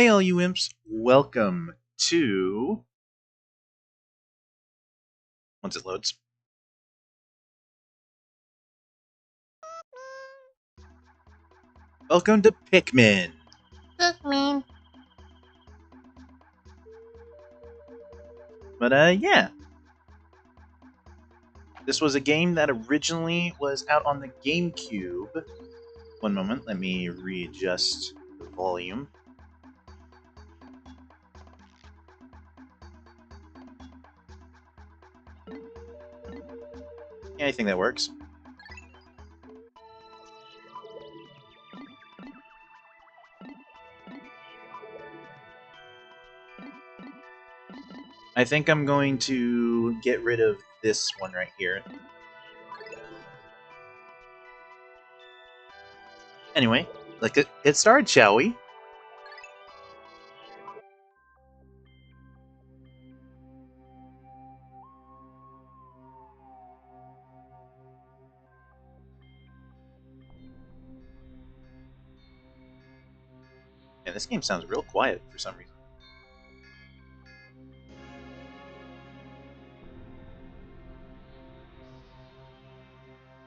Hey all you imps, welcome to... Once it loads. Welcome to Pikmin! Pikmin. But yeah. This was a game that originally was out on the GameCube. One moment, let me readjust the volume. Yeah, I think that works. I think I'm going to get rid of this one right here. Anyway, let's get started, shall we? Yeah, this game sounds real quiet for some reason.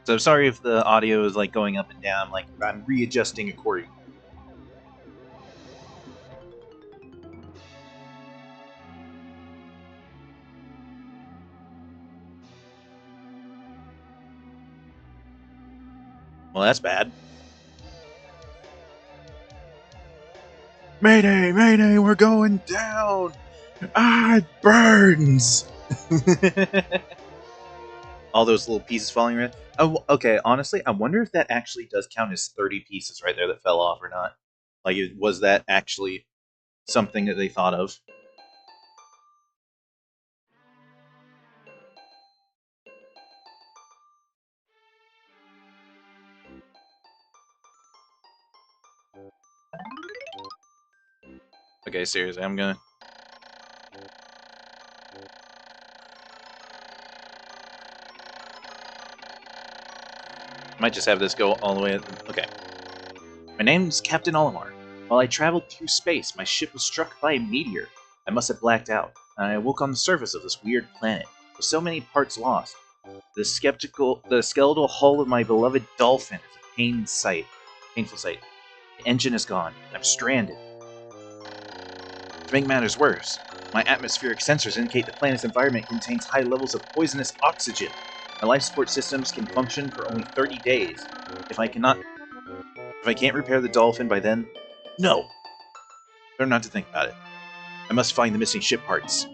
So sorry if the audio is like going up and down, like I'm readjusting accordingly. Well, that's bad. Mayday, mayday, we're going down! Ah, it burns! All those little pieces falling around. Oh, okay, honestly, I wonder if that actually does count as 30 pieces right there that fell off or not. Like, was that actually something that they thought of? Okay, seriously, I'm gonna... Might just have this go all the way... Okay. My name's Captain Olimar. While I traveled through space, my ship was struck by a meteor. I must have blacked out, and I awoke on the surface of this weird planet, with so many parts lost. The skeletal hull of my beloved dolphin is a painful sight. The engine is gone, and I'm stranded. To make matters worse, my atmospheric sensors indicate the planet's environment contains high levels of poisonous oxygen. My life support systems can function for only 30 days. If I can't repair the dolphin by then, no! Better not to think about it. I must find the missing ship parts.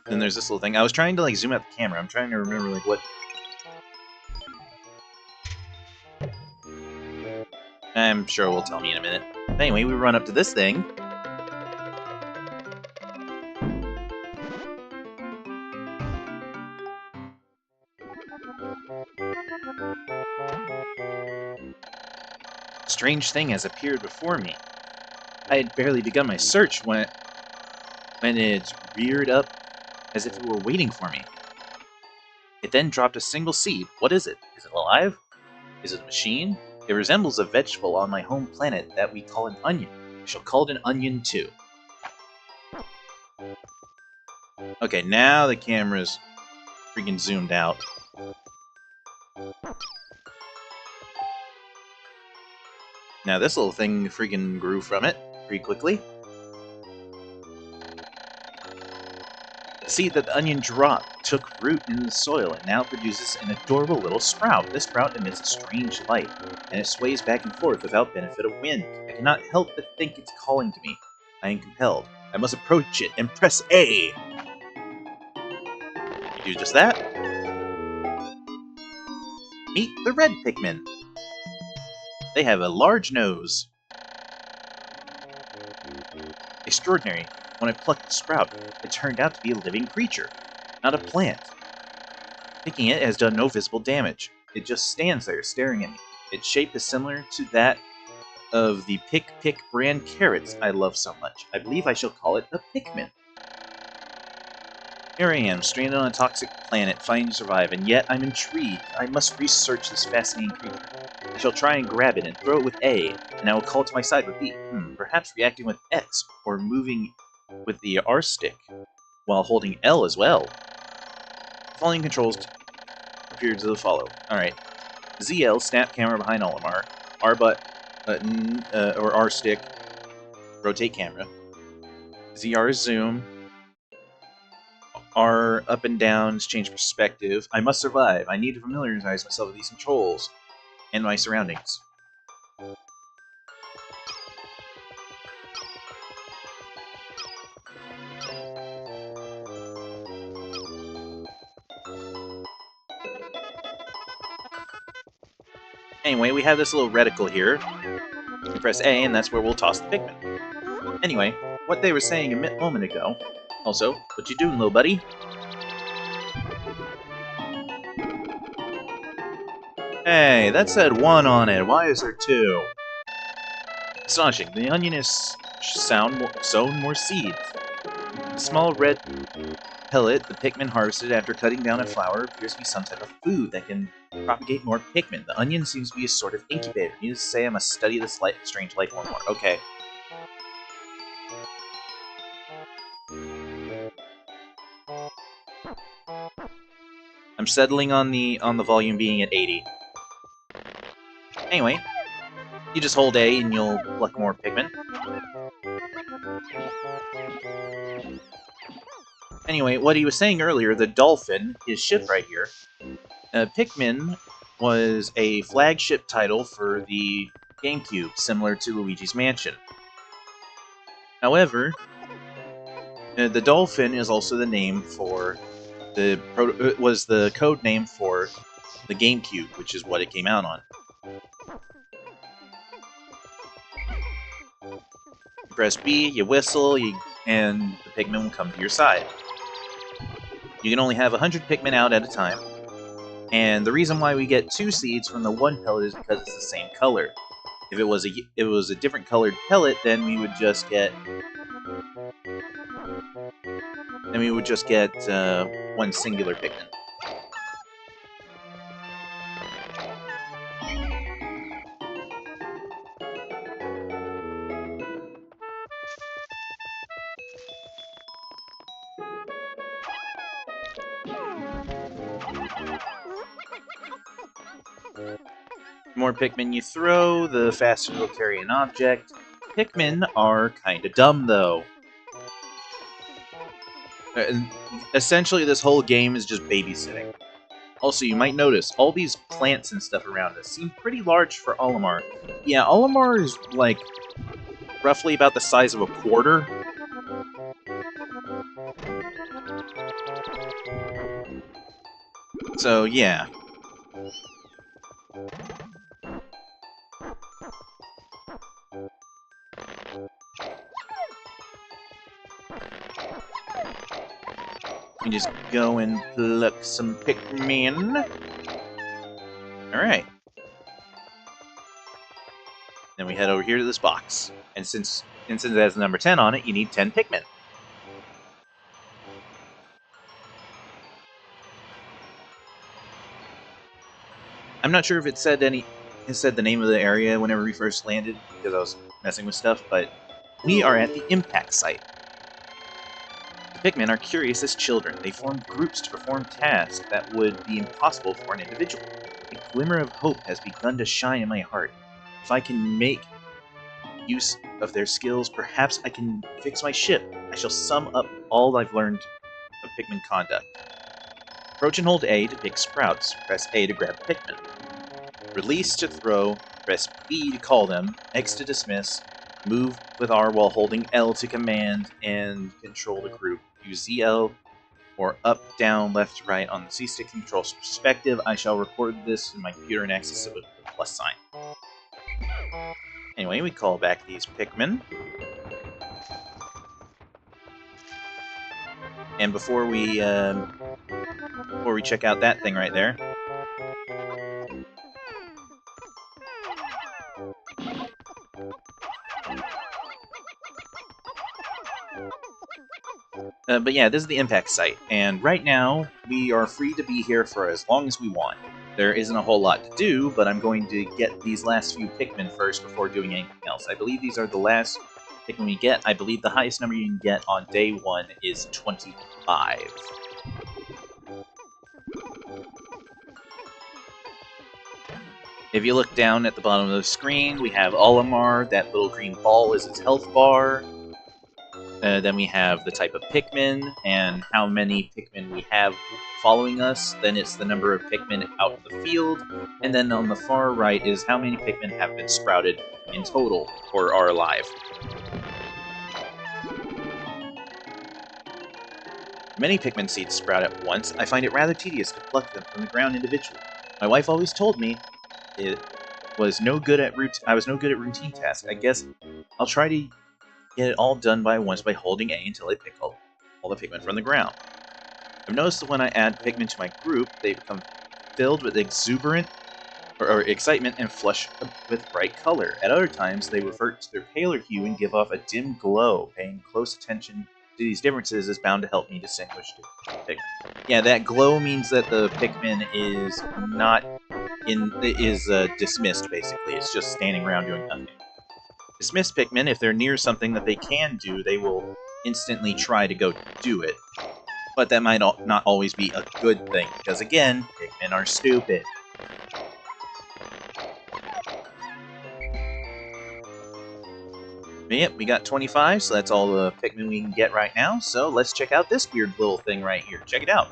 Then there's this little thing. I was trying to like zoom out the camera. I'm trying to remember like what... I'm sure it will tell me in a minute. Anyway, we run up to this thing. A strange thing has appeared before me. I had barely begun my search when it reared up as if it were waiting for me. It then dropped a single seed. What is it? Is it alive? Is it a machine? It resembles a vegetable on my home planet that we call an onion. I shall call it an onion too. Okay, now the camera's freaking zoomed out. Now this little thing freaking grew from it pretty quickly. The seed that the onion dropped took root in the soil and now produces an adorable little sprout. This sprout emits a strange light, and it sways back and forth without benefit of wind. I cannot help but think it's calling to me. I am compelled. I must approach it and press A. You do just that. Meet the red Pikmin. They have a large nose. Extraordinary. When I plucked the sprout, it turned out to be a living creature, not a plant. Picking it has done no visible damage. It just stands there staring at me. Its shape is similar to that of the Pick brand carrots I love so much. I believe I shall call it a Pikmin. Here I am, stranded on a toxic planet, fighting to survive, and yet I'm intrigued. I must research this fascinating creature. I shall try and grab it and throw it with A, and I will call it to my side with B. Perhaps reacting with X, or moving with the R stick, while holding L as well. The following controls appear to follow. Alright. ZL, snap camera behind Olimar. R button, or R stick, rotate camera. ZR is zoom. R up and down is change perspective. I must survive. I need to familiarize myself with these controls and my surroundings. Anyway, we have this little reticle here. You press A, and that's where we'll toss the Pikmin. Anyway, what they were saying a moment ago. Also, what you doing, little buddy? Hey, that said 1 on it. Why is there 2? Astonishing. The onion is sown more seeds. The small red pellet the Pikmin harvested after cutting down a flower appears to be some type of food that can propagate more Pikmin. The onion seems to be a sort of incubator. Needless to say, I must study this strange life form more. Okay. I'm settling on the volume being at 80. Anyway, you just hold A and you'll pluck more Pikmin. Anyway, what he was saying earlier, the dolphin, his ship right here, Pikmin was a flagship title for the GameCube, similar to Luigi's Mansion. However, the dolphin is also the name for was the code name for the GameCube, which is what it came out on. You press B, you whistle, and the Pikmin will come to your side. You can only have 100 Pikmin out at a time. And the reason why we get 2 seeds from the one pellet is because it's the same color. If it was a different colored pellet, then we would just get one singular Pikmin. The more Pikmin you throw, the faster they'll carry an object. Pikmin are kinda dumb, though. Essentially, this whole game is just babysitting. Also, you might notice, all these plants and stuff around us seem pretty large for Olimar. Yeah, Olimar is, like, roughly about the size of a quarter. So, yeah. You just go and pluck some Pikmin. Alright. Then we head over here to this box. And since it has the number 10 on it, you need 10 Pikmin. I'm not sure if it said the name of the area whenever we first landed, because I was messing with stuff, but we are at the impact site. The Pikmin are curious as children. They form groups to perform tasks that would be impossible for an individual. A glimmer of hope has begun to shine in my heart. If I can make use of their skills, perhaps I can fix my ship. I shall sum up all I've learned of Pikmin conduct. Approach and hold A to pick sprouts. Press A to grab Pikmin. Release to throw. Press B to call them. X to dismiss. Move with R while holding L to command and control the group. Use ZL or up, down, left, to right on the C-stick to control perspective. I shall record this in my computer and access it with the plus sign. Anyway, we call back these Pikmin. And before we check out that thing right there, But yeah, this is the impact site, and right now, we are free to be here for as long as we want. There isn't a whole lot to do, but I'm going to get these last few Pikmin first before doing anything else. I believe these are the last Pikmin we get. I believe the highest number you can get on day 1 is 25. If you look down at the bottom of the screen, we have Olimar. That little green ball is its health bar. Then we have the type of Pikmin, and how many Pikmin we have following us. Then it's the number of Pikmin out in the field. And then on the far right is how many Pikmin have been sprouted in total, or are alive. Many Pikmin seeds sprout at once. I find it rather tedious to pluck them from the ground individually. My wife always told me I was no good at routine tasks. I guess I'll try to get it all done by once by holding A until I pick all the Pikmin from the ground. I've noticed that when I add Pikmin to my group, they become filled with exuberant or excitement and flush with bright color. At other times, they revert to their paler hue and give off a dim glow. Paying close attention to these differences is bound to help me distinguish the Pikmin. Yeah, that glow means that the Pikmin is dismissed, basically. It's just standing around doing nothing. Dismissed Pikmin, if they're near something that they can do, they will instantly try to go do it. But that might not always be a good thing, because again, Pikmin are stupid. But yep, we got 25, so that's all the Pikmin we can get right now. So let's check out this weird little thing right here. Check it out.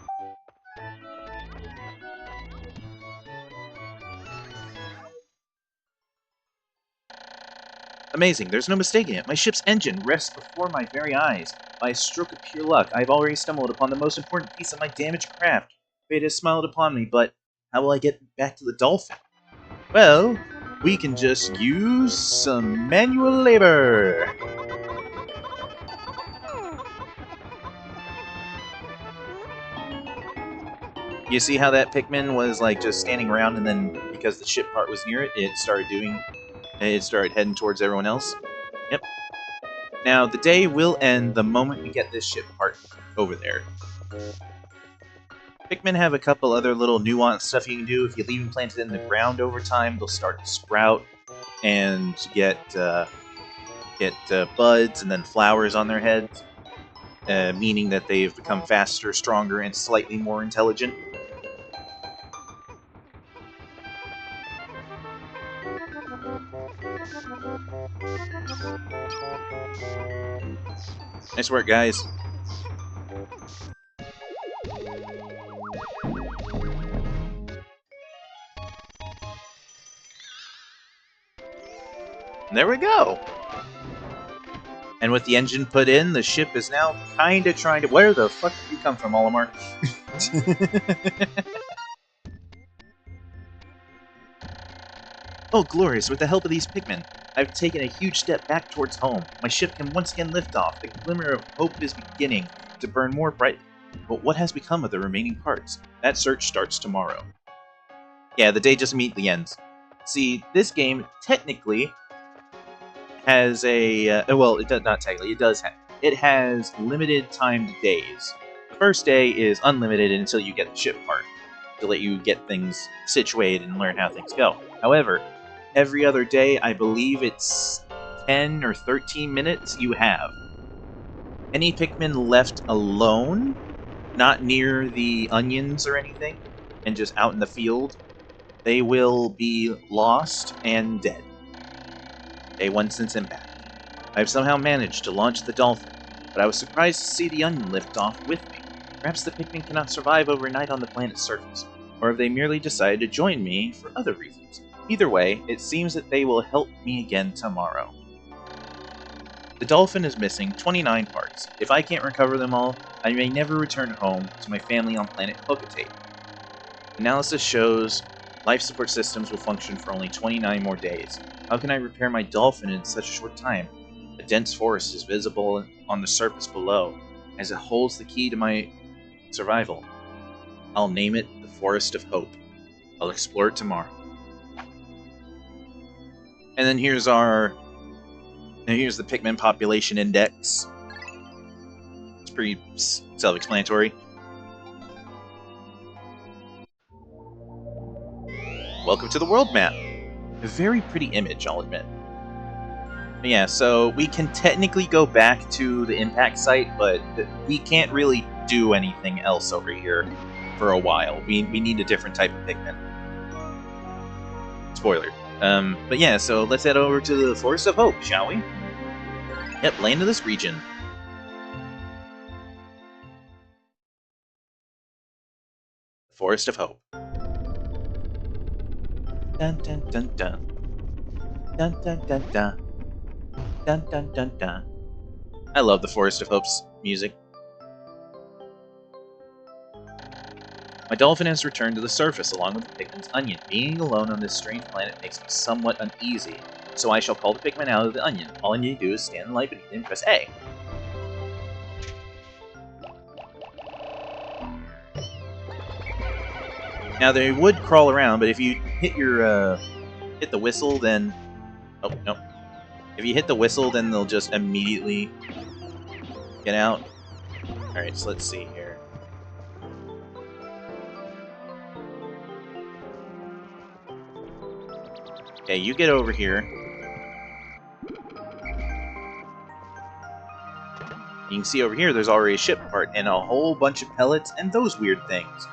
Amazing, there's no mistaking it. My ship's engine rests before my very eyes. By a stroke of pure luck, I've already stumbled upon the most important piece of my damaged craft. Fate has smiled upon me, but how will I get back to the dolphin? Well, we can just use some manual labor. You see how that Pikmin was like just standing around, and then because the ship part was near it, it started heading towards everyone else. Yep. Now, the day will end the moment we get this ship part over there. Pikmin have a couple other little nuanced stuff you can do. If you leave them planted in the ground over time, they'll start to sprout and get buds and then flowers on their heads, meaning that they've become faster, stronger, and slightly more intelligent. Nice work, guys. And there we go. And with the engine put in, the ship is now kind of trying to... Where the fuck did you come from, Olimar? Oh, glorious. With the help of these Pikmin, I've taken a huge step back towards home. My ship can once again lift off. The glimmer of hope is beginning to burn more bright. But what has become of the remaining parts? That search starts tomorrow. Yeah, the day just immediately ends. See, this game technically has a... well, it does not technically. It does have... It has limited timed days. The first day is unlimited until you get the ship part, to let you get things situated and learn how things go. However, every other day, I believe it's 10 or 13 minutes you have. Any Pikmin left alone, not near the onions or anything, and just out in the field, they will be lost and dead. Day 1 since impact. I have somehow managed to launch the dolphin, but I was surprised to see the onion lift off with me. Perhaps the Pikmin cannot survive overnight on the planet's surface, or have they merely decided to join me for other reasons. Either way, it seems that they will help me again tomorrow. The dolphin is missing 29 parts. If I can't recover them all, I may never return home to my family on planet Hocotate. Analysis shows life support systems will function for only 29 more days. How can I repair my dolphin in such a short time? A dense forest is visible on the surface below, as it holds the key to my survival. I'll name it the Forest of Hope. I'll explore it tomorrow. And then here's our Now here's the Pikmin population index. It's pretty self-explanatory. Welcome to the world map. A very pretty image, I'll admit. But yeah, so we can technically go back to the impact site, but we can't really do anything else over here for a while. We need a different type of Pikmin. Spoiler. But yeah, so let's head over to the Forest of Hope, shall we? Yep, land of this region. Forest of Hope. Dun dun dun dun. Dun dun dun dun. Dun dun dun dun. I love the Forest of Hope's music. My dolphin has returned to the surface along with the Pikmin's onion. Being alone on this strange planet makes me somewhat uneasy, so I shall call the Pikmin out of the onion. All I need to do is stand in light beneath it and press A. Now they would crawl around, but if you hit your hit the whistle, then oh no, if you hit the whistle, then they'll just immediately get out. All right, so let's see here. Okay, you get over here. You can see over here there's already a ship part and a whole bunch of pellets and those weird things.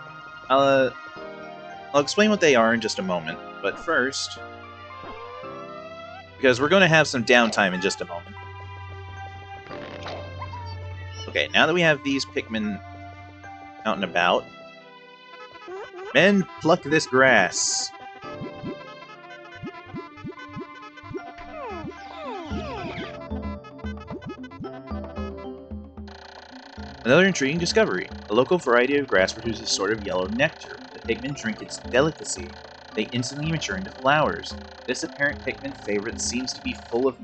I'll explain what they are in just a moment, but first, because we're going to have some downtime in just a moment. Okay, now that we have these Pikmin out and about, men, pluck this grass. Another intriguing discovery. A local variety of grass produces a sort of yellow nectar. The Pikmin drink its delicacy. They instantly mature into flowers. This apparent Pikmin favorite seems to be full of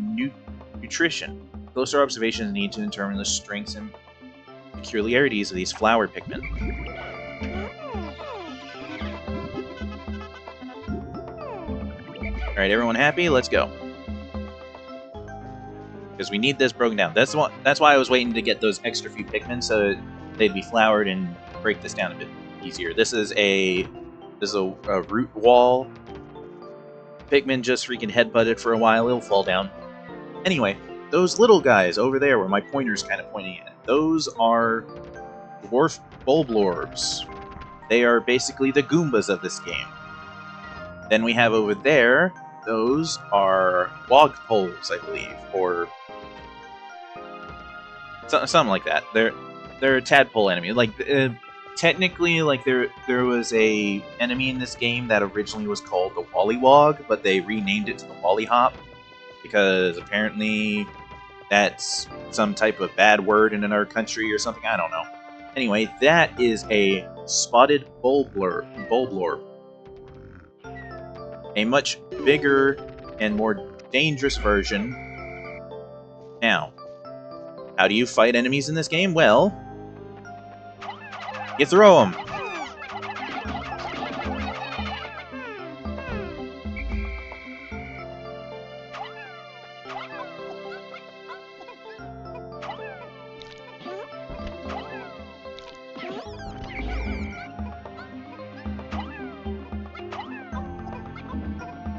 nutrition. Closer observations need to determine the strengths and peculiarities of these flower Pikmin. Alright, everyone happy? Let's go. Because we need this broken down. That's why I was waiting to get those extra few Pikmin so they'd be flowered and break this down a bit easier. This is a root wall. Pikmin just freaking headbutted for a while. It'll fall down. Anyway, those little guys over there where my pointer's kind of pointing at, those are dwarf bulblorbs. They are basically the Goombas of this game. Then we have over there, those are wogpoles, I believe, or something like that. They're a tadpole enemy. Like technically, like there was a enemy in this game that originally was called the Wollywog, but they renamed it to the Wollyhop because apparently that's some type of bad word in another country or something. I don't know. Anyway, that is a spotted bulblorb. A much bigger and more dangerous version. Now, how do you fight enemies in this game? Well, you throw them.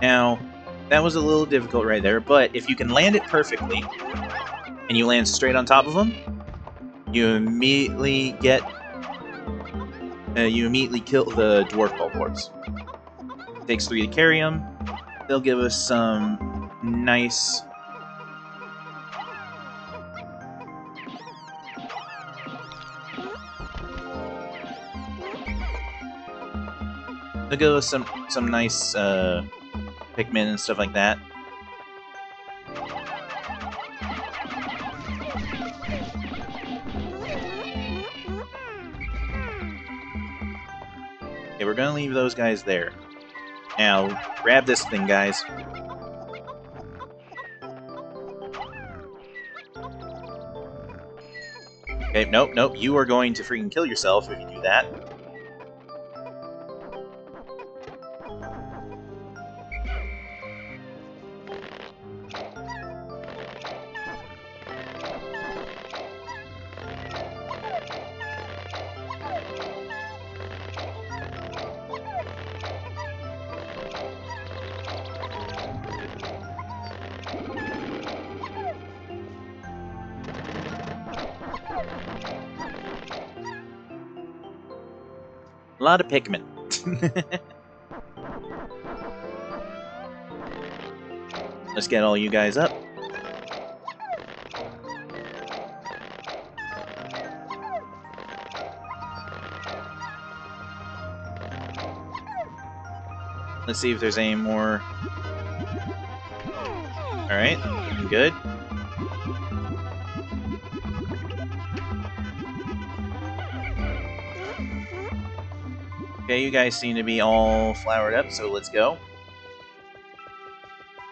Now, that was a little difficult right there, but if you can land it perfectly, and you land straight on top of them, you immediately get... you immediately kill the dwarf bulblorbs. It takes 3 to carry them. They'll give us some nice... They'll give us some nice Pikmin and stuff like that. Okay, we're gonna leave those guys there. Now, grab this thing, guys. Okay, nope, you are going to freaking kill yourself if you do that. lot of Pikmin. Let's get all you guys up. Let's see if there's any more. Alright, good. Okay, you guys seem to be all flowered up, so let's go.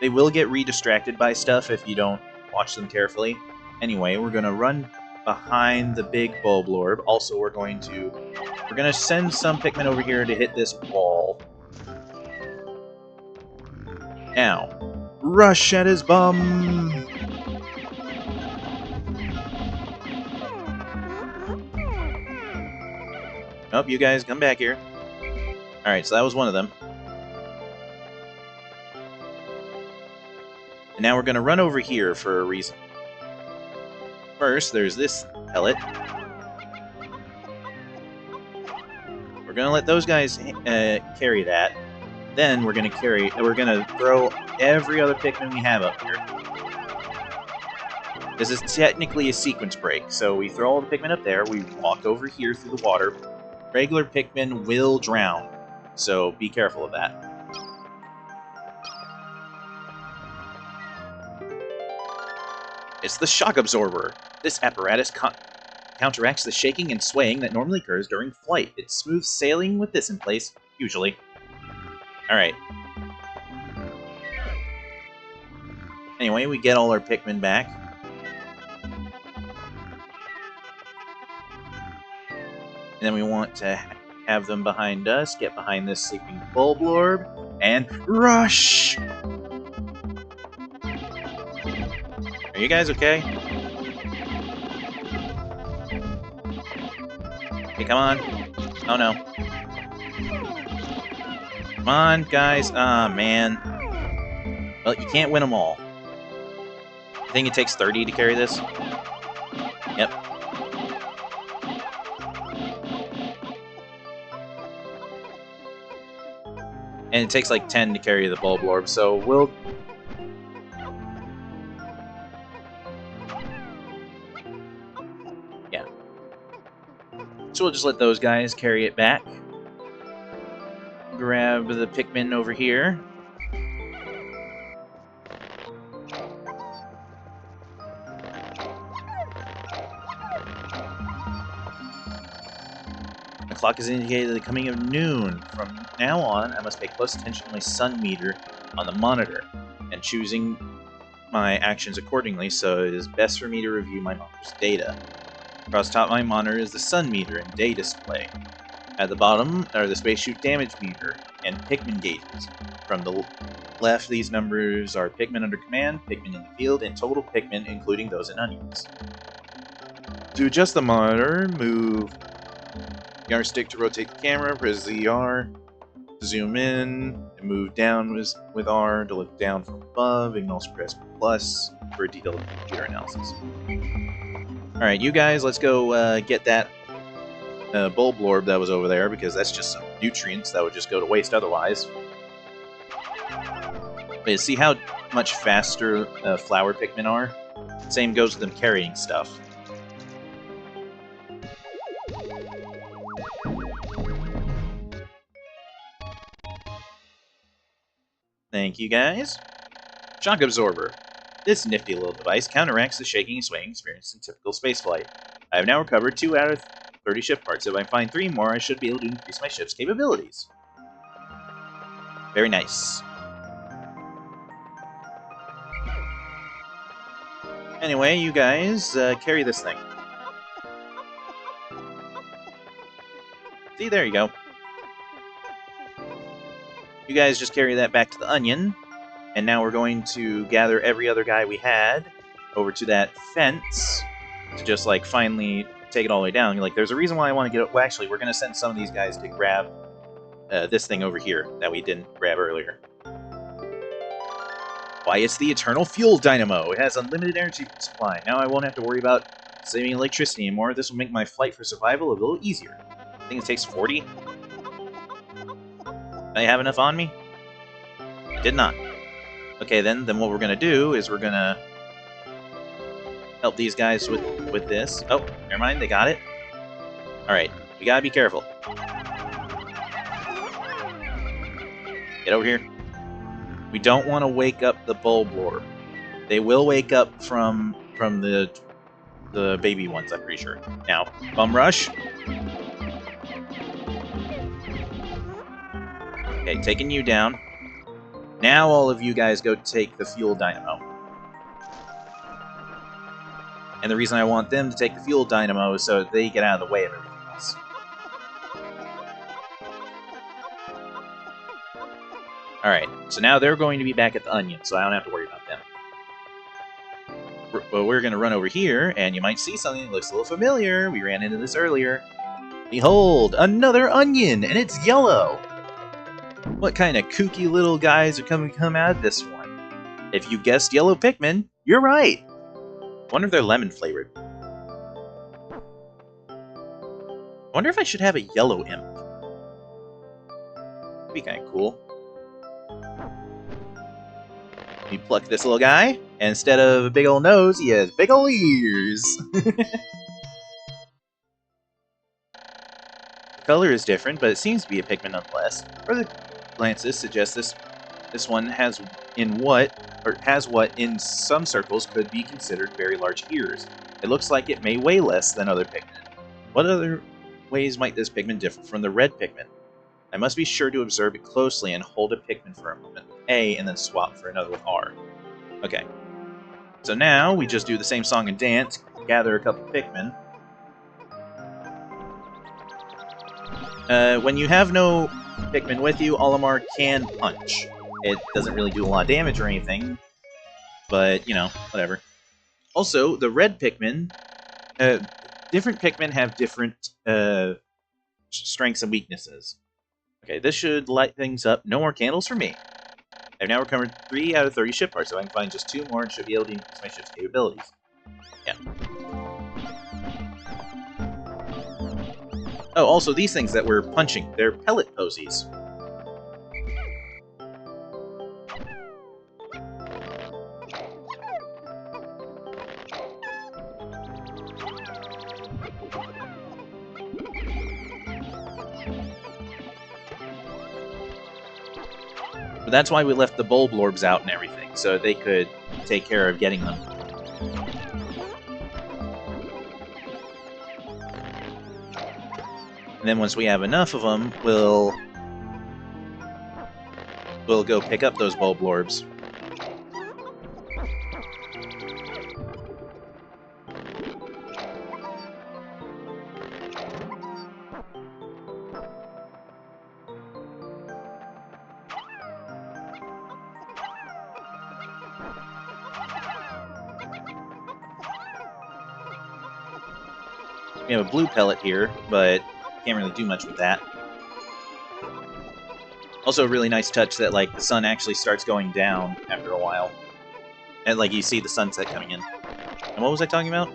They will get redistracted by stuff if you don't watch them carefully. Anyway, we're gonna run behind the big Bulblorb. Also, we're gonna send some Pikmin over here to hit this wall. Now, rush at his bum! Nope, you guys come back here. Alright, so that was one of them. And now we're going to run over here for a reason. First, there's this pellet. We're going to let those guys carry that. Then we're going to throw every other Pikmin we have up here. This is technically a sequence break, so we throw all the Pikmin up there, we walk over here through the water. Regular Pikmin will drown, so be careful of that. It's the shock absorber. This apparatus counteracts the shaking and swaying that normally occurs during flight. It's smooth sailing with this in place, usually. Alright. Anyway, we get all our Pikmin back. And then we want to have them behind us, get behind this sleeping Bulblorb, and rush! Are you guys okay? Hey, come on. Oh no. Come on, guys. Ah, man. Well, you can't win them all. I think it takes 30 to carry this. Yep. And it takes like 10 to carry the Bulblorb, so we'll... Yeah. So we'll just let those guys carry it back. Grab the Pikmin over here. The clock has indicated the coming of noon. From now on, I must pay close attention to my sun meter on the monitor, and choosing my actions accordingly, so it is best for me to review my monitor's data. Across top of my monitor is the sun meter and day display. At the bottom are the space chute damage meter and Pikmin gauges. From the left, these numbers are Pikmin under command, Pikmin in the field, and total Pikmin, including those in onions. To adjust the monitor, move the R stick to rotate the camera, press the R to zoom in, and move down with R to look down from above, and also press plus for a detailed computer analysis. Alright, you guys, let's go get that Bulblorb that was over there, because that's just some nutrients that would just go to waste otherwise. But see how much faster flower Pikmin are? Same goes with them carrying stuff. Thank you, guys. Shock Absorber. This nifty little device counteracts the shaking and swaying experienced in typical spaceflight. I have now recovered 2 out of 30 ship parts. If I find 3 more, I should be able to increase my ship's capabilities. Very nice. Anyway, you guys, carry this thing. See, there you go. You guys just carry that back to the onion, and now we're going to gather every other guy we had over to that fence to just, like, finally take it all the way down. Like, there's a reason why I want to get it. Well, actually, we're going to send some of these guys to grab this thing over here that we didn't grab earlier. Why, it's the Eternal Fuel Dynamo. It has unlimited energy supply. Now I won't have to worry about saving electricity anymore. This will make my flight for survival a little easier. I think it takes 40. I have enough on me? Did not. Okay, then what we're gonna do is we're gonna help these guys with this. Oh, never mind, they got it. Alright, we gotta be careful. Get over here. We don't want to wake up the Bulblorb. They will wake up from the baby ones, I'm pretty sure. Now, Bum Rush. Okay, taking you down. Now all of you guys go take the fuel dynamo. And the reason I want them to take the fuel dynamo is so they get out of the way of everything else. Alright, so now they're going to be back at the onion, so I don't have to worry about them. Well, we're going to run over here, and you might see something that looks a little familiar. We ran into this earlier. Behold, another onion, and it's yellow! What kind of kooky little guys are come out of this one? If you guessed yellow Pikmin, you're right! Wonder if they're lemon flavored. Wonder if I should have a yellow imp. That'd be kind of cool. We pluck this little guy, and instead of a big ol' nose, he has big ol' ears. The color is different, but it seems to be a Pikmin nonetheless. Further glances suggest this one has what in some circles could be considered very large ears. It looks like it may weigh less than other Pikmin. What other ways might this Pikmin differ from the red Pikmin? I must be sure to observe it closely and hold a Pikmin for a moment with A and then swap for another with R. Okay. So now we just do the same song and dance, gather a couple Pikmin. When you have no Pikmin with you, Olimar can punch. It doesn't really do a lot of damage or anything, but, you know, whatever. Also, the red Pikmin, different Pikmin have different strengths and weaknesses. Okay, this should light things up. No more candles for me. I've now recovered 3 out of 30 ship parts, so I can find just 2 more and should be able to increase my ship's capabilities. Yeah. Oh, also these things that we're punching, they're pellet posies. But that's why we left the Bulblorbs out and everything, so they could take care of getting them. And then once we have enough of them, we'll go pick up those Bulblorbs. We have a blue pellet here, but can't really do much with that. Also a really nice touch that, like, the sun actually starts going down after a while. And, like, you see the sunset coming in. And what was I talking about?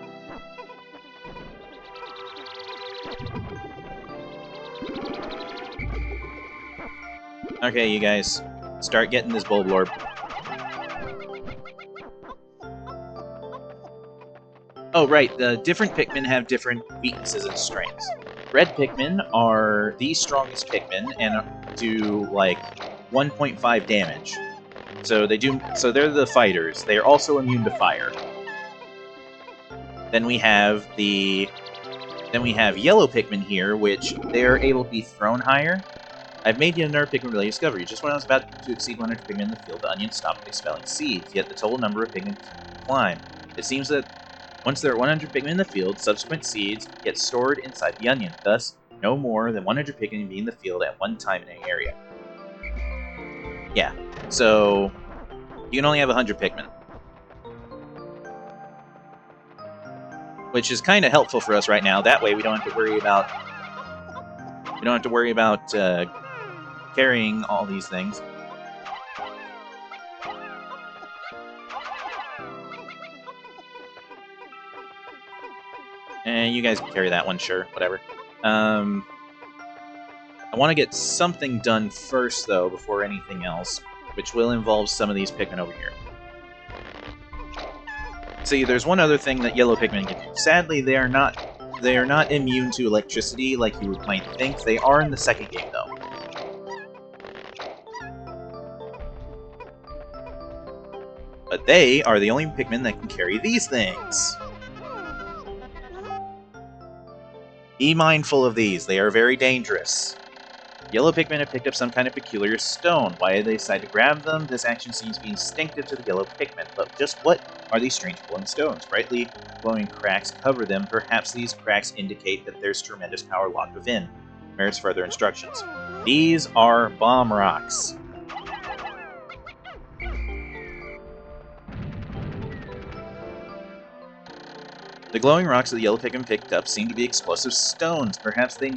Okay, you guys. Start getting this Bulblorb. Oh, right, the different Pikmin have different weaknesses and strengths. Red Pikmin are the strongest Pikmin and do, like, 1.5 damage. So they're the fighters. They are also immune to fire. Then we have yellow Pikmin here, which they are able to be thrown higher. I've made yet another Pikmin-related discovery. Just when I was about to exceed 100 Pikmin in the field, the onion stopped expelling seeds, yet the total number of Pikmin continued to climb. It seems that once there are 100 Pikmin in the field, subsequent seeds get stored inside the onion, thus no more than 100 Pikmin be in the field at one time in an area. Yeah, so you can only have 100 Pikmin. Which is kind of helpful for us right now. That way we don't have to worry about carrying all these things. And you guys can carry that one, sure, whatever. I want to get something done first, though, before anything else, which will involve some of these Pikmin over here. See, there's one other thing that yellow Pikmin can do. Sadly, they are not immune to electricity like you might think. They are in the second game, though. But they are the only Pikmin that can carry these things. Be mindful of these. They are very dangerous. Yellow Pikmin have picked up some kind of peculiar stone. Why did they decide to grab them? This action seems to be instinctive to the yellow Pikmin. But just what are these strange glowing stones? Brightly glowing cracks cover them. Perhaps these cracks indicate that there's tremendous power locked within. Merits further instructions. These are bomb rocks. The glowing rocks that the yellow Pikmin picked up seem to be explosive stones. Perhaps they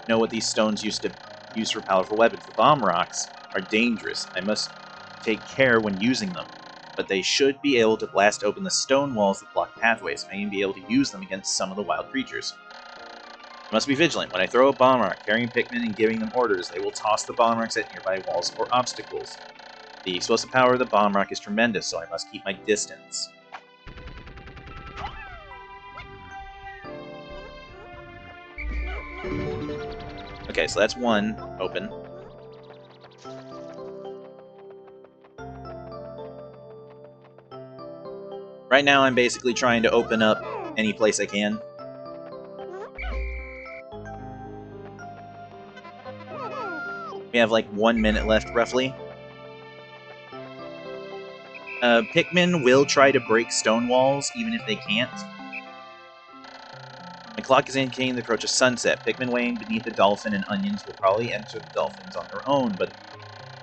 know what these stones used for powerful weapons. The bomb rocks are dangerous. I must take care when using them. But they should be able to blast open the stone walls that block pathways. I may be able to use them against some of the wild creatures. I must be vigilant. When I throw a bomb rock, carrying Pikmin and giving them orders, they will toss the bomb rocks at nearby walls or obstacles. The explosive power of the bomb rock is tremendous, so I must keep my distance. Okay, so that's one open. Right now I'm basically trying to open up any place I can. We have like 1 minute left, roughly. Pikmin will try to break stone walls, even if they can't. My clock is indicating the approach of sunset. Pikmin weighing beneath the dolphin and onions will probably enter the dolphins on their own, but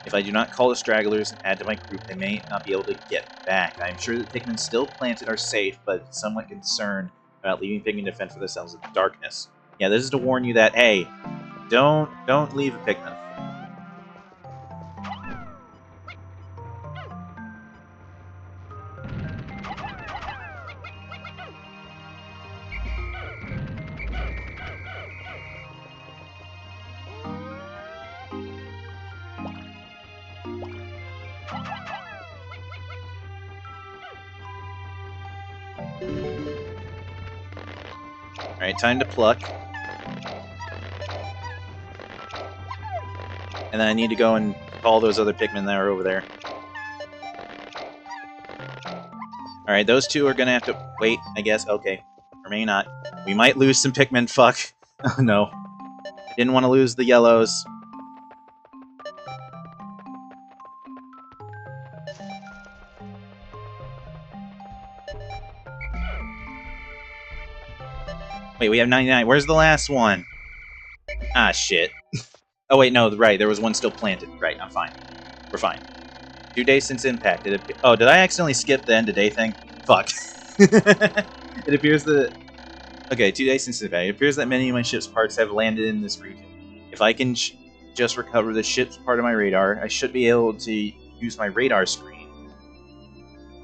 if I do not call the stragglers and add to my group, they may not be able to get back. I am sure that Pikmin still planted are safe, but somewhat concerned about leaving Pikmin to fend for themselves in the darkness. Yeah, this is to warn you that, hey, don't leave a Pikmin. Alright, time to pluck. And then I need to go and call those other Pikmin that are over there. Alright, those two are gonna have to wait, I guess. Okay. Or maybe not. We might lose some Pikmin. Fuck. Oh no. I didn't want to lose the yellows. Wait, we have 99. Where's the last one? Ah, shit. Oh, wait, no, right. There was one still planted. Right, I'm fine. We're fine. 2 days since impact. Oh, did I accidentally skip the end of day thing? Fuck. It appears that... Okay, 2 days since impact. It appears that many of my ship's parts have landed in this region. If I can just recover the ship's part of my radar, I should be able to use my radar screen.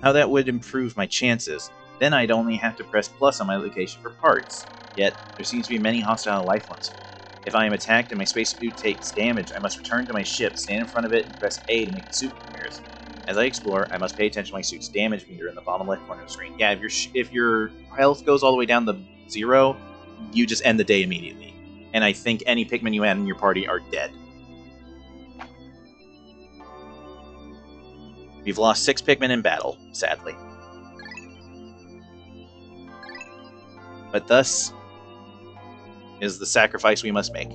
How that would improve my chances. Then I'd only have to press plus on my location for parts. Yet, there seems to be many hostile life forms. If I am attacked and my spacesuit takes damage, I must return to my ship, stand in front of it, and press A to make the suit appears. As I explore, I must pay attention to my suit's damage meter in the bottom left corner of the screen. Yeah, if your health goes all the way down to 0, you just end the day immediately. And I think any Pikmin you add in your party are dead. We've lost 6 Pikmin in battle, sadly. But thus is the sacrifice we must make.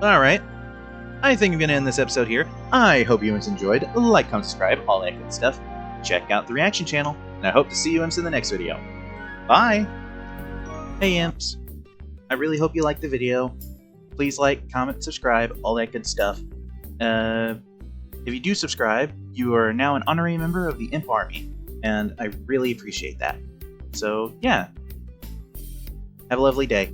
Alright. I think I'm going to end this episode here. I hope you guys enjoyed. Like, comment, subscribe, all that good stuff. Check out the reaction channel. And I hope to see you imps in the next video. Bye! Hey imps. I really hope you liked the video. Please like, comment, subscribe, all that good stuff. If you do subscribe, you are now an honorary member of the Imp Army. And I really appreciate that. So, yeah. Have a lovely day.